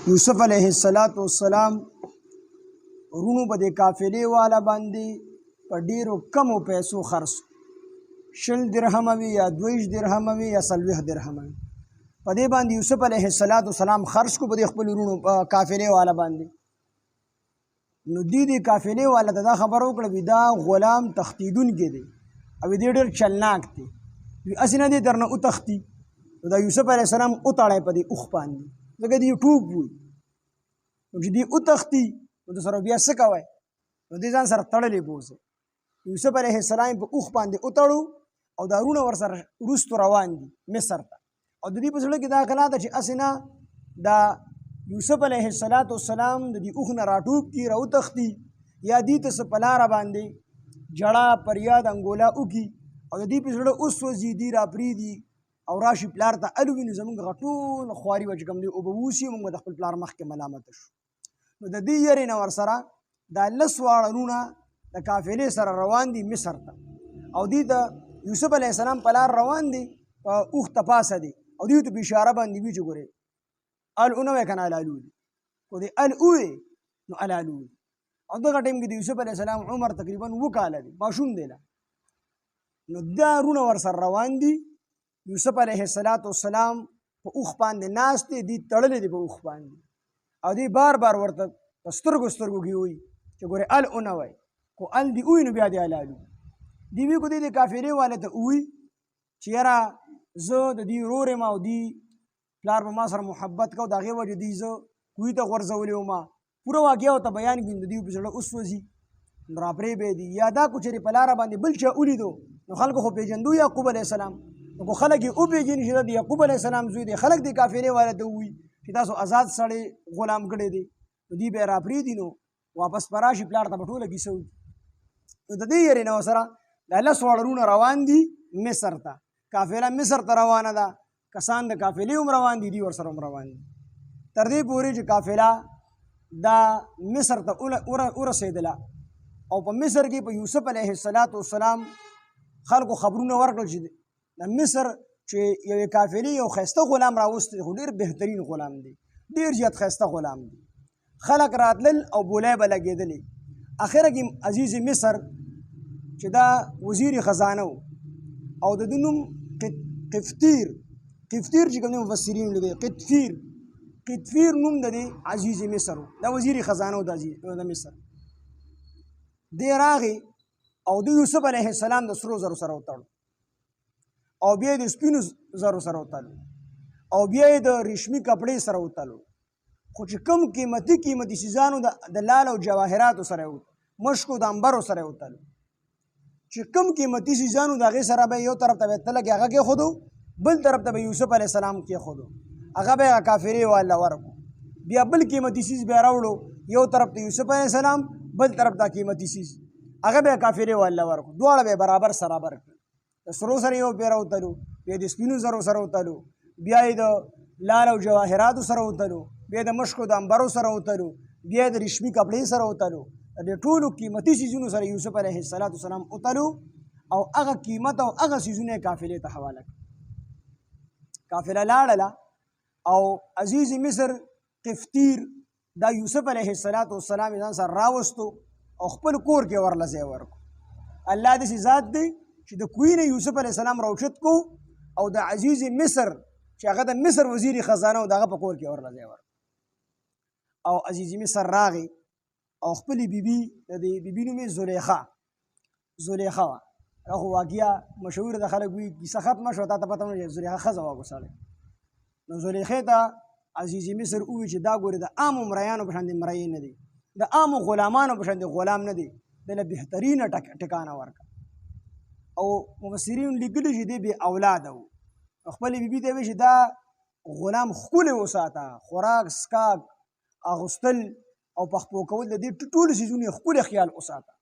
یوسف علیہ السلام ورونو په دې قافلې والا باندې په ډیرو کمو پیسو خرڅ 20 درهم وي یا 22 درهم وي یا 40 درهم وي په دې باندې یوسف علیہ السلام خرڅ کو په دې خپل ورونو قافلې والا باندې نو دې قافلې والا ته دا خبر وکړه دا غلام تختیدونکی دی او دې ډېر چلناک دی وي اسې نه دی درنه وتښتي نو دا یوسف علیہ السلام وتړی په دې اوښ باندې ځکه دې ټوپ وي نو چې دې وتښتي نو د سره بیا څه کوی نو دې ځان سره تړلی بوځي یوسف علیہ السلام په اوښ باندې وتړو او دا وروڼه ورسره وروستو روان دي مصر ته او د دې په زړه کې دا خلا ده چې هسې نه دا یوسف علیہ السلام د دې اوښ نه راټوپ کړي راوتښتي یا دې ته څه په لاره باندې جړه پریاد انګولا وکړي او د دې په زړه اوس وځي دي راپرېږدي او راشي پلار ته الوي نو زموږ هغه ټول خواري به چې کوم دی اوبه ووسي موږ به د خپل پلار مخکې ملامته شو نو د دې یارې نه ورسره دا 10 واړه وروڼه د قافلې سره روان دي مصر ته او دې ته یوسف علیہ السلام په لار روان دي په اوښ ته پاسه دي او دې ته په اشاره باندې وي چې ګورې ال نه وی که نه الالو دي خو دې ال ووې نو الالو دي او دغه ټایم کې د یوسف علیہ السلام عمر تقریبا 2 کاله دی ماشوم دی نو دا وروڼه ورسره روان دي یوسف علیہ السلام په اوښ باندې ناست دی دې تړلی دی په اوښ باندې او دې بار بار ورته په سترګو کې وایي چې ګورې ال ونه وایي خو ال دې ووایي نو بیا دې الالو دې وی کو دې قافلې والا ته ووایي چې یاره زه د دې ورور یم او دې پلار به ما سره محبت کو د هغې وجې دې زه کوهي ته غورځولی وم پوره واقعه ورته بیان کړي نو د دې په زړه اوس وځي نو راپرې به دي یا دا کو چېرې په لاره باندې بل چا ولیدو نو خلکو خو پېژندو یعقوب علیه السلام نو کو خلک یې وپېژني چې دا د یعقوب علیه السلام زوی دی خلک دې قافلې والا ته ووایي چې تاسو آزاد سړی غلام کړی دی نو دوی به یې راپرېږدي نو واپس به راشي پلار ته به ټوله کیسه وکړي نو د دې یارې نه ورسره دا 10 واړه وروڼه روان دي مصر ته قافله مصر ته روانه ده کسان د قافلې هم روان دي دوی ورسره هم روان دي تر دې پورې چې قافله دا مصر ته ورسېدله او په مصر کې په یوسف علیہ السلام خلکو خبرونه ورکړل چې د مصر چې یوې قافلې یو ښایسته غلام راوستی خو ډېر بهترین غلام دی ډېر زیات ښایسته غلام دی خلک راتلل او بولای به لګېدلې اخره کې عزیز مصر چې دا وزیر خزانه او د ده نوم قفطیر چې کوم دی مفسرین لیکي قطفیر نوم د دې عزیز مصر دا وزیر خزانه د مصر دی راغی او د یوسف علیہ السلام د سرو زرو سره وتړو او بیا د سپینو زرو سره وتلو او بیا یې د ریشمي کپړې سره وتلو خو چې کوم قیمتي څیزانو د لال او جواهراتو سره وتلو مشکو د انبرو سره وتلو چې کوم قیمتي څیزانو د هغې سره به یو طرف ته به تله کې هغه کېښودو بل طرف ته به یوسف علیہ السلام کېښودو هغه به یې قافلې والا ورکړو بیا بل قیمتي څیز بیا راوړو یو طرف ته یوسف علیہ السلام بل طرف ته قیمتي څیز هغه به یې قافلې والا ورکړو دواړه به یې برابر سرابر کړل د سرو سره یو پې راوتلو بیا د سپینو زرو سره وتلو بیا یې د لال او جواهراتو سره وتلو بیا د مشکو د انبرو سره وتلو بیا د ریشمي کپړې سره وتلو د ټولو قیمتي څیزونو سره یوسف علیہ السلام وتلو او هغه قیمت او هغه څیزونه یې قافلې ته حواله کړل قافله لاړله او عزیز مصر قفطیر دا یوسف علیہ السلام ځان سره راوستو او خپل کور کې ورله ځای ورکړو الله داسې ذات دی چې د کوهي نه یوسف علیہ السلام راوچت کو او د عزیز مصر چې هغه د مصر وزیر خزانه و د هغه په کور کې ورله ځای ورکړو او عزیز مصر راغی او خپلې بیبي د دې بیبي نوم یې زلیخا وه دا خو واقعه مشهوره ده خلک وایي کیسه ختمه شوه تا ته پته ونه زلیخا ښځه وه سړی نو زلیخې ته عزیز مصر ووایي چې دا ګورې د عامو مریانو په شان مرۍ نه دی د عامو غلامانو په شان غلام نه دی دله بهترینه ټکانه ورکړه او مفسرین لیکلي چې دی بې اولاده و خپلې بیبي ته وایي چې دا غلام ښکلی وساته خوراک څښاک اغوستل او پخپو کول د دې ټولو څیزونو یې ښکلی خیال وساته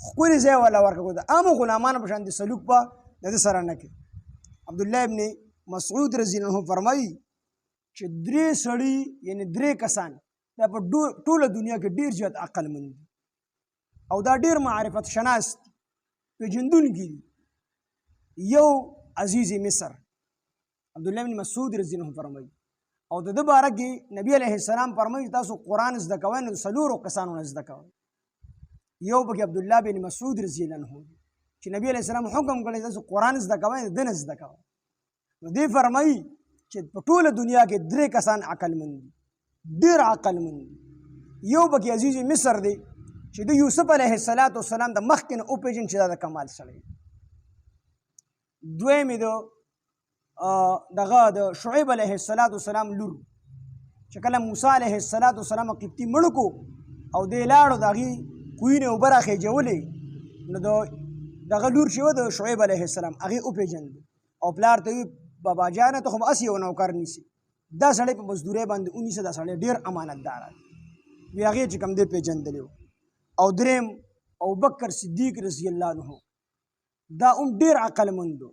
ښکلی ځای والا ورکړه د عامو غلامانو په شان د سلوک به د ده سره نه کوي عبدالله ابن مسعود رضی الله عنه فرمایي چې 3 سړي یعنی 3 کسان دا په ټوله دنیا کې ډېر زیات عقلمند دي او دا ډېر معرفت شناس دي پېژندونکي دي یو عزیز مصر عبدالله بن مسعود رضی الله عنه فرمایي او د ده باره کې نبی علیه السلام فرمایي تاسو قرآن زده کوئ نو څلورو کسانو نه زده کوئ. یو پکې عبدالله بن مسعود رضی الله عنه چې نبی علیه السلام حکم کړی تاسو قرآن زده کوئ د ده نه زده کوئ. نو دی فرمایي چې په ټوله دنیا کې درې کسان عقلمند دي، ډېر عقلمند دي. یو پکې عزیز مصر دی چې د یوسف علیه السلام د مخکې نه وپېژن چې دا د کمال سړی دی. دویم یې دغه د شعیب علیه السلام لور چې کله موسی علیه السلام قبطي مړ کو او دی لاړو د هغې کوی نه اوبه راخېجولې، نو د دغه لور چې و د شعیب علیه السلام هغې وپېژند او پلار ته وي بابا جانه ته خو به هسې یو نوکر نیسي، دا سړی په مزدورۍ باندې ونیسه، دا سړی ډېر امانتدار دی. وی هغې چې کوم دی پېژندلی و. او دریم ابوبکر صدیق رضی الله عنه دا هم ډېر عقلمند و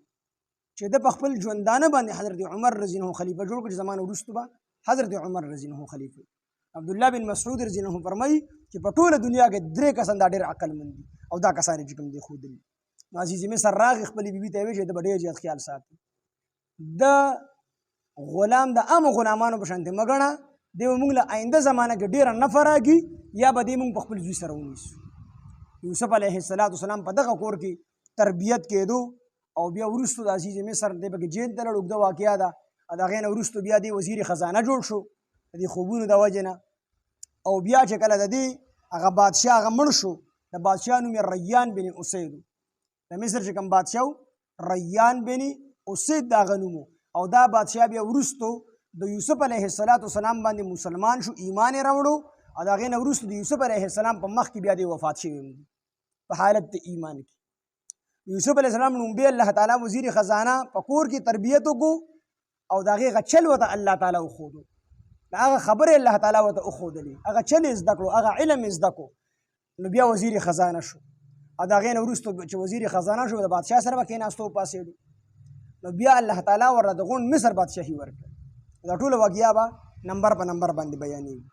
چې ده په خپل ژوندانه باندې حضرت عمر رضی الله عنه خلیفه جوړ کړ چې زمانه وروستو به حضرت عمر رضی الله عنه خلیفه. عبدالله بن مسعود رضی الله عنه فرمایي چې په ټوله دنیا کې درې کسان دا ډېر عقلمند دي او دا کسان یې چې کوم دی ښودلي. نو عزیز مصر راغی خپلې بیبي ته یې ویل چې ده به ډېر زیات خیال ساتي، د غلام د عامو غلامانو په شانتې مه ګڼه، دی به موږ له آینده زمانه کې ډېره نفع راکړي یا به دی موږ په خپل زوی سره ونیسو. یوسف علیه السلام په دغه کور کې تربیت کېدو او بیا وروستو د عزیز مصر دی پکې جیل ته لاړ، اوږده واقعه ده. د هغې نه وروستو بیا دی وزیر خزانه جوړ شو د دې خوبونو د وجې نه. او بیا چې کله د دې هغه بادشاه هغه مړ شو، د بادشاه نوم یې ریان بن اسید و. د مصر چې کوم بادشاه و ریان بن اسید د هغه نوم و. او دا بادشاه بیا وروستو د یوسف علیه السلام باندې مسلمان شو، ایمان یې راوړو او د هغې نه وروستو د یوسف علیه السلام په مخ کې بیا دی وفات شوی دی په حالت د ایمان کې. یوسف علیه السلام نوم بیا الله تعالی وزیر خزانه په کور کې تربیت وکړو او د هغې هغه چل ورته الله تعالی وښودو، د هغه خبرې الله تعالی ورته وښودلې، هغه چل یې زده کړو، هغه علم یې زده کړو. نو بیا وزیر خزانه شو او د هغې نه وروستو چې وزیر خزانه شو د بادشاه سره به کېناستو وپاڅېدو. نو بیا الله تعالی ورته د غونډ مصر بادشاهي ورکړه. دا ټوله واقعه به نمبر په نمبر باندې بیانېږي.